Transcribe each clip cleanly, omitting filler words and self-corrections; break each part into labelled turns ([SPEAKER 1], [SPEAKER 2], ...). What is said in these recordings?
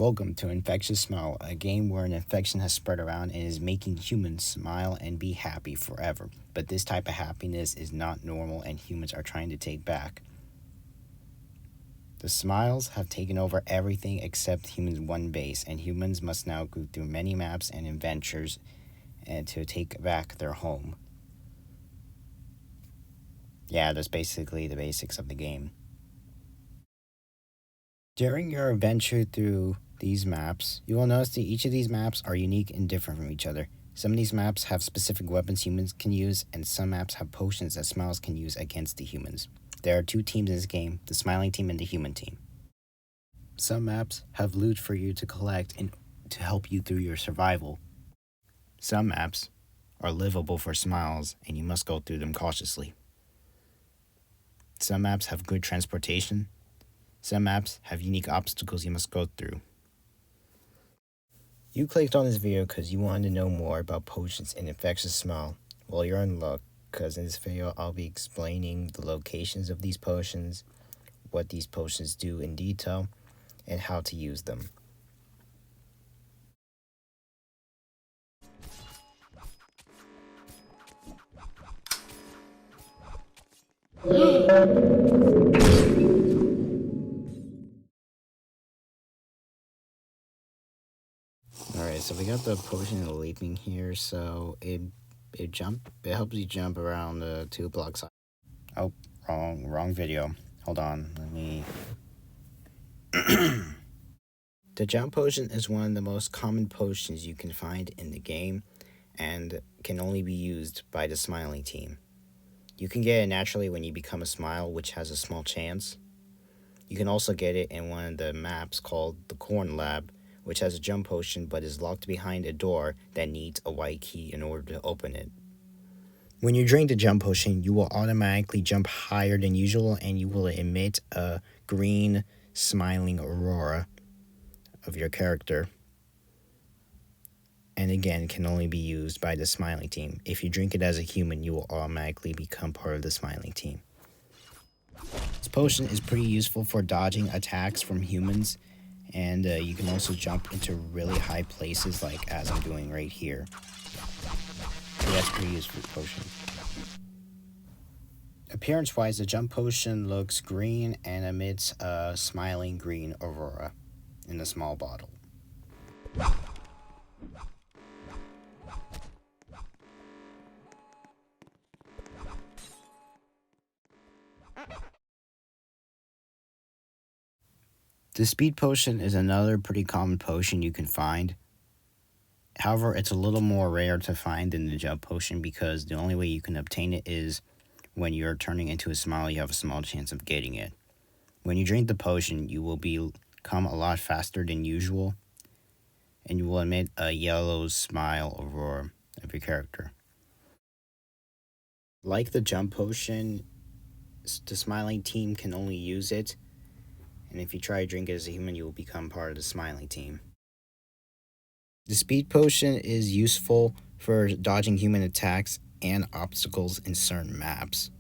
[SPEAKER 1] Welcome to Infectious Smile, a game where an infection has spread around and is making humans smile and be happy forever. But this type of happiness is not normal and humans are trying to take back. The smiles have taken over everything except humans' one base, and humans must now go through many maps and adventures and to take back their home. Yeah, that's basically the basics of the game. During your adventure through these maps, you will notice that each of these maps are unique and different from each other. Some of these maps have specific weapons humans can use, and some maps have potions that smiles can use against the humans. There are two teams in this game, the smiling team and the human team. Some maps have loot for you to collect and to help you through your survival. Some maps are livable for smiles, and you must go through them cautiously. Some maps have good transportation. Some maps have unique obstacles you must go through. You clicked on this video because you wanted to know more about potions in Infectious Smile. Well, you're in luck, because in this video I'll be explaining the locations of these potions, what these potions do in detail, and how to use them. Alright, so we got the potion of leaping here, so it helps you jump around the 2 blocks. Oh, wrong video. Hold on, let me... The jump potion is one of the most common potions you can find in the game and can only be used by the smiling team. You can get it naturally when you become a smile, which has a small chance. You can also get it in one of the maps called the Corn Lab, which has a jump potion but is locked behind a door that needs a white key in order to open it. When you drink the jump potion, you will automatically jump higher than usual and you will emit a green smiling aurora of your character. And again, can only be used by the smiling team. If you drink it as a human, you will automatically become part of the smiling team. This potion is pretty useful for dodging attacks from humans, and you can also jump into really high places, like as I'm doing right here. So that's a pretty useful potion. Appearance-wise, the jump potion looks green and emits a smiling green aurora in a small bottle. The speed potion is another pretty common potion you can find. However, it's a little more rare to find than the jump potion because the only way you can obtain it is when you're turning into a smile, you have a small chance of getting it. When you drink the potion, you will become a lot faster than usual, and you will emit a yellow smile aurora of your character. Like the jump potion, the smiling team can only use it, and if you try to drink it as a human, you will become part of the smiling team. The speed potion is useful for dodging human attacks and obstacles in certain maps.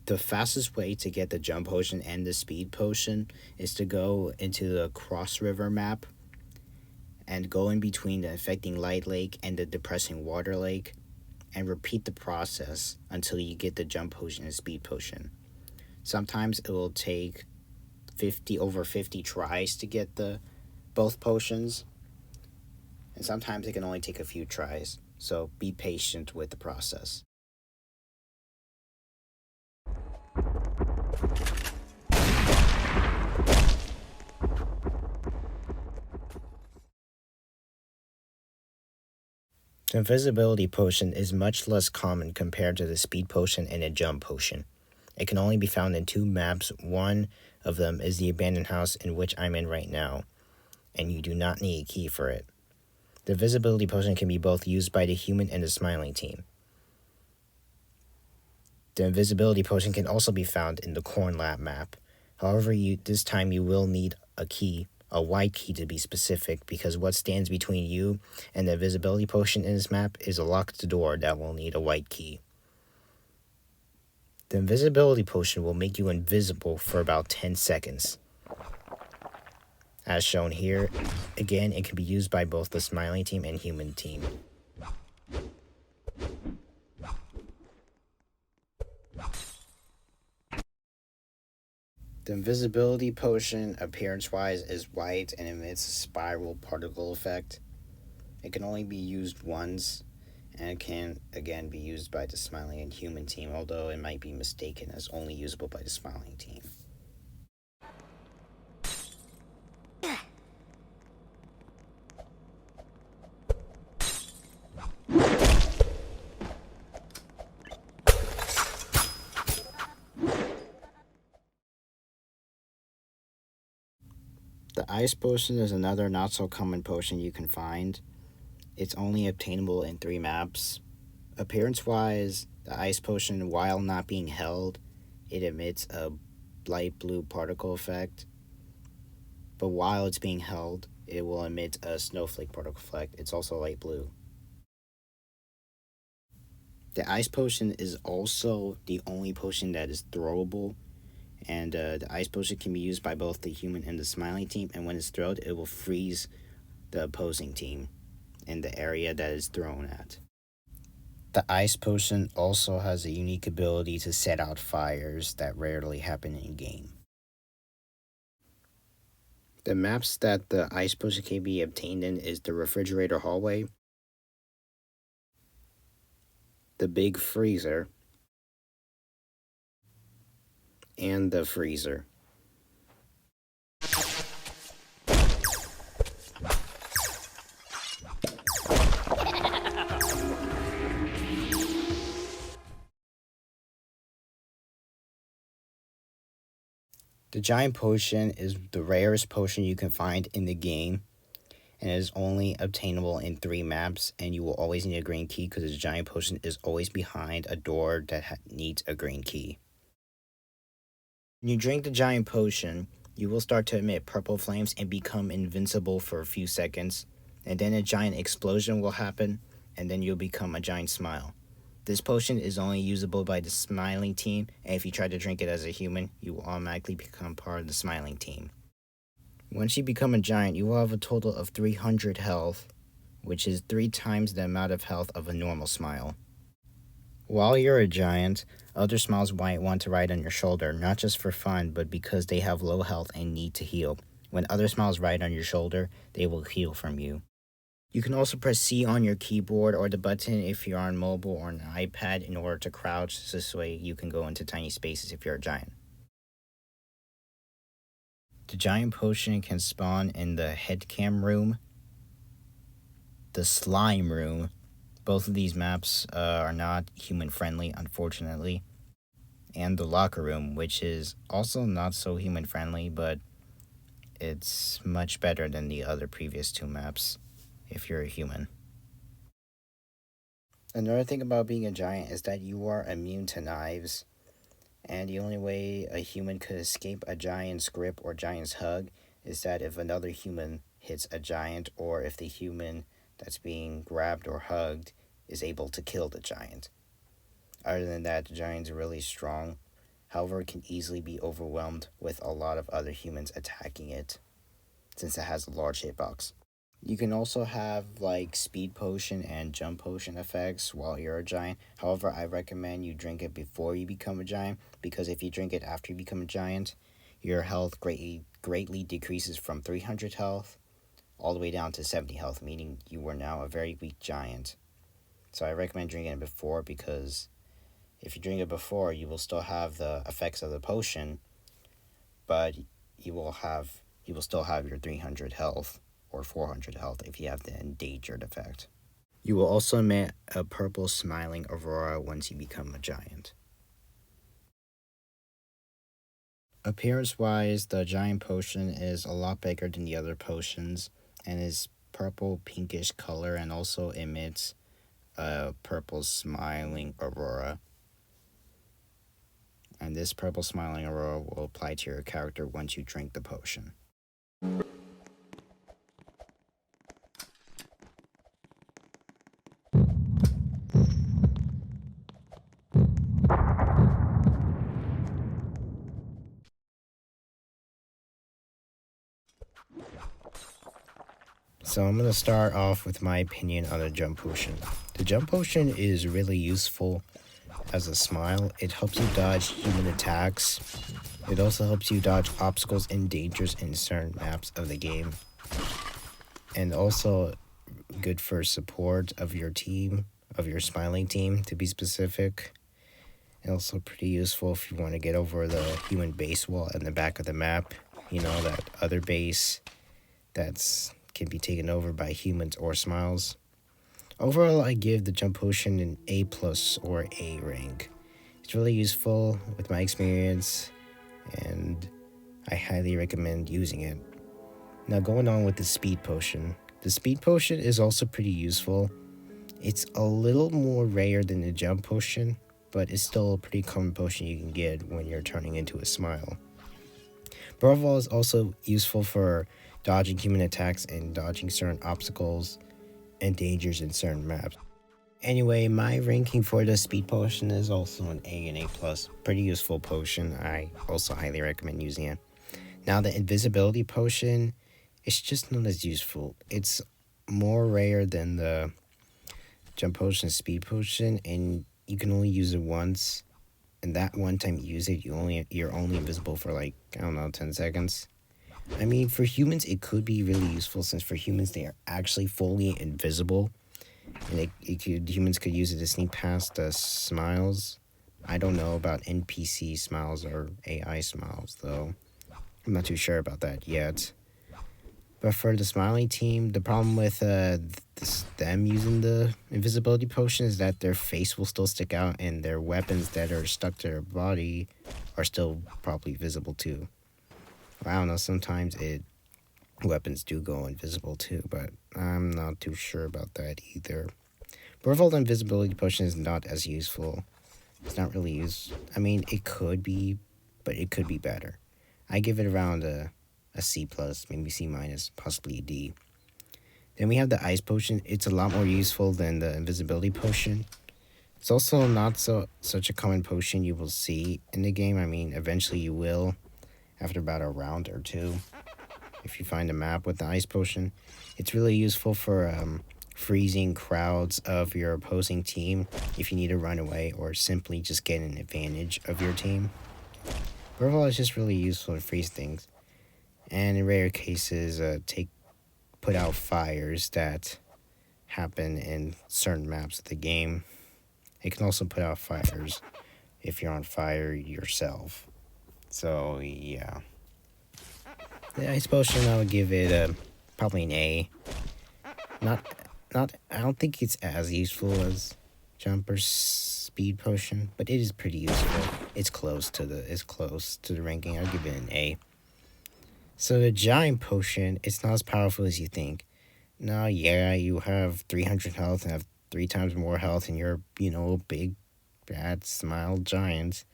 [SPEAKER 1] The fastest way to get the jump potion and the speed potion is to go into the Cross River map and go in between the Infecting Light Lake and the Depressing Water Lake and repeat the process until you get the jump potion and speed potion. Sometimes it will take over 50 tries to get both potions, and sometimes it can only take a few tries, so be patient with the process. The Invisibility Potion is much less common compared to the Speed Potion and the Jump Potion. It can only be found in 2 maps. One of them is the abandoned house in which I'm in right now, and you do not need a key for it. The Invisibility Potion can be both used by the human and the smiling team. The Invisibility Potion can also be found in the Corn Lab map. However, this time you will need a key, a white key to be specific, because what stands between you and the Invisibility Potion in this map is a locked door that will need a white key. The Invisibility Potion will make you invisible for about 10 seconds. as shown here. Again, it can be used by both the Smiling team and Human team. The Invisibility Potion, appearance-wise, is white and emits a spiral particle effect. It can only be used once, and it can, again, be used by the Smiling and Human team, although it might be mistaken as only usable by the Smiling team. The Ice Potion is another not-so-common potion you can find. It's only obtainable in 3 maps. Appearance-wise, the Ice Potion, while not being held, it emits a light blue particle effect. But while it's being held, it will emit a snowflake particle effect. It's also light blue. The Ice Potion is also the only potion that is throwable. And the Ice Potion can be used by both the Human and the Smiling team. And when it's thrown, it will freeze the opposing team in the area that is thrown at. The Ice Potion also has a unique ability to set out fires that rarely happen in-game. The maps that the Ice Potion can be obtained in is the Refrigerator Hallway, the Big Freezer, and the Freezer. The Giant Potion is the rarest potion you can find in the game, and it is only obtainable in 3 maps, and you will always need a green key because the Giant Potion is always behind a door that needs a green key. When you drink the Giant Potion, you will start to emit purple flames and become invincible for a few seconds, and then a giant explosion will happen, and then you'll become a giant smile. This potion is only usable by the Smiling team, and if you try to drink it as a human, you will automatically become part of the Smiling team. Once you become a giant, you will have a total of 300 health, which is 3 times the amount of health of a normal smile. While you're a giant, other smiles might want to ride on your shoulder, not just for fun, but because they have low health and need to heal. When other smiles ride on your shoulder, they will heal from you. You can also press C on your keyboard or the button if you're on mobile or an iPad in order to crouch, this way you can go into tiny spaces if you're a giant. The Giant Potion can spawn in the Headcam room, the Slime room. Both of these maps are not human-friendly, unfortunately. And the Locker room, which is also not so human-friendly, but it's much better than the other previous 2 maps if you're a human. Another thing about being a giant is that you are immune to knives, and the only way a human could escape a giant's grip or giant's hug is that if another human hits a giant, or if the human that's being grabbed or hugged is able to kill the giant. Other than that, the giant's really strong. However, it can easily be overwhelmed with a lot of other humans attacking it, since it has a large hitbox. You can also have like speed potion and jump potion effects while you're a giant. However, I recommend you drink it before you become a giant, because if you drink it after you become a giant, your health greatly decreases from 300 health all the way down to 70 health, meaning you are now a very weak giant. So I recommend drinking it before, because if you drink it before, you will still have the effects of the potion, but you will still have your 300 health or 400 health if you have the endangered effect. You will also emit a purple smiling aurora once you become a giant. Appearance-wise, the Giant Potion is a lot bigger than the other potions, and is purple pinkish color, and also emits a purple smiling aurora. And this purple smiling aurora will apply to your character once you drink the potion. So I'm going to start off with my opinion on the jump potion. The jump potion is really useful as a smile. It helps you dodge human attacks. It also helps you dodge obstacles and dangers in certain maps of the game. And also good for support of your team, of your smiling team to be specific. And also pretty useful if you want to get over the human base wall in the back of the map. You know, that other base that's can be taken over by humans or smiles. Overall, I give the jump potion an A+ or A rank. It's really useful with my experience, and I highly recommend using it. Now going on with the speed potion. The speed potion is also pretty useful. It's a little more rare than the jump potion, but it's still a pretty common potion you can get when you're turning into a smile. Overall is also useful for dodging human attacks and dodging certain obstacles and dangers in certain maps. Anyway, my ranking for the speed potion is also an A and A+. Pretty useful potion. I also highly recommend using it. Now the invisibility potion, it's just not as useful. It's more rare than the jump potion and speed potion, and you can only use it once. And that one time you use it, you're only invisible for like, I don't know, 10 seconds. I mean, for humans, it could be really useful since for humans, they are actually fully invisible. And humans could use it to sneak past the smiles. I don't know about NPC smiles or AI smiles, though. I'm not too sure about that yet. But for the smiling team, the problem with them using the invisibility potion is that their face will still stick out and their weapons that are stuck to their body are still probably visible too. I don't know, sometimes weapons do go invisible too, but I'm not too sure about that either. Overall, the invisibility potion is not as useful. It's not really used. I mean, it could be, but it could be better. I give it around a C+, maybe C-, possibly a D. Then we have the ice potion. It's a lot more useful than the invisibility potion. It's also not such a common potion you will see in the game. I mean, eventually you will, after about a round or two, if you find a map with the ice potion. It's really useful for freezing crowds of your opposing team if you need to run away or simply just get an advantage of your team. Overall, it's just really useful to freeze things. And in rare cases, put out fires that happen in certain maps of the game. It can also put out fires if you're on fire yourself. So, yeah. The ice potion, I would give it probably an A. I don't think it's as useful as Jumper's speed potion, but it is pretty useful. It's close to the ranking. I'll give it an A. So the giant potion, it's not as powerful as you think. Now, yeah, you have 300 health and have 3 times more health, and you're, big, bad, smile giant.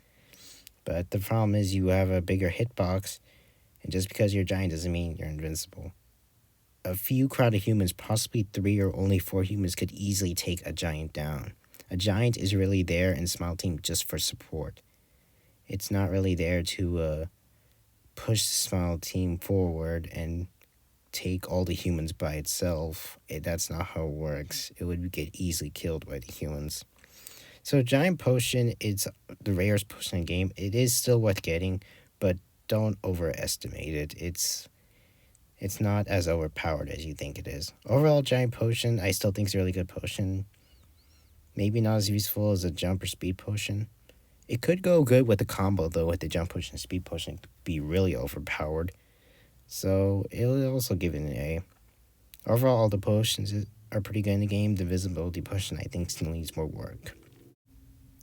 [SPEAKER 1] But the problem is you have a bigger hitbox, and just because you're giant doesn't mean you're invincible. A few crowded humans, possibly 3 or only 4 humans, could easily take a giant down. A giant is really there in Smile Team just for support. It's not really there to push the Smile Team forward and take all the humans by itself. That's not how it works. It would get easily killed by the humans. So giant potion, it's the rarest potion in the game. It is still worth getting, but don't overestimate it. It's not as overpowered as you think it is. Overall, giant potion, I still think it's a really good potion. Maybe not as useful as a jump or speed potion. It could go good with the combo, though, with the jump potion and speed potion. It could be really overpowered. So, it'll also give it an A. Overall, all the potions are pretty good in the game. The visibility potion, I think, still needs more work.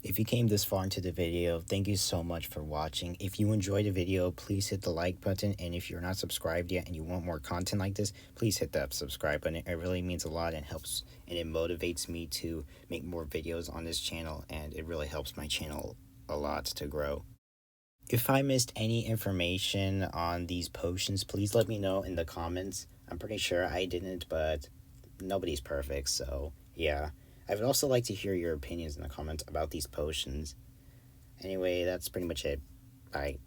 [SPEAKER 1] If you came this far into the video, thank you so much for watching. If you enjoyed the video, please hit the like button. And if you're not subscribed yet and you want more content like this, please hit that subscribe button. It really means a lot and helps, and it motivates me to make more videos on this channel. And it really helps my channel a lot to grow. If I missed any information on these potions, please let me know in the comments. I'm pretty sure I didn't, but nobody's perfect, so yeah. I would also like to hear your opinions in the comments about these potions. Anyway, that's pretty much it. Bye.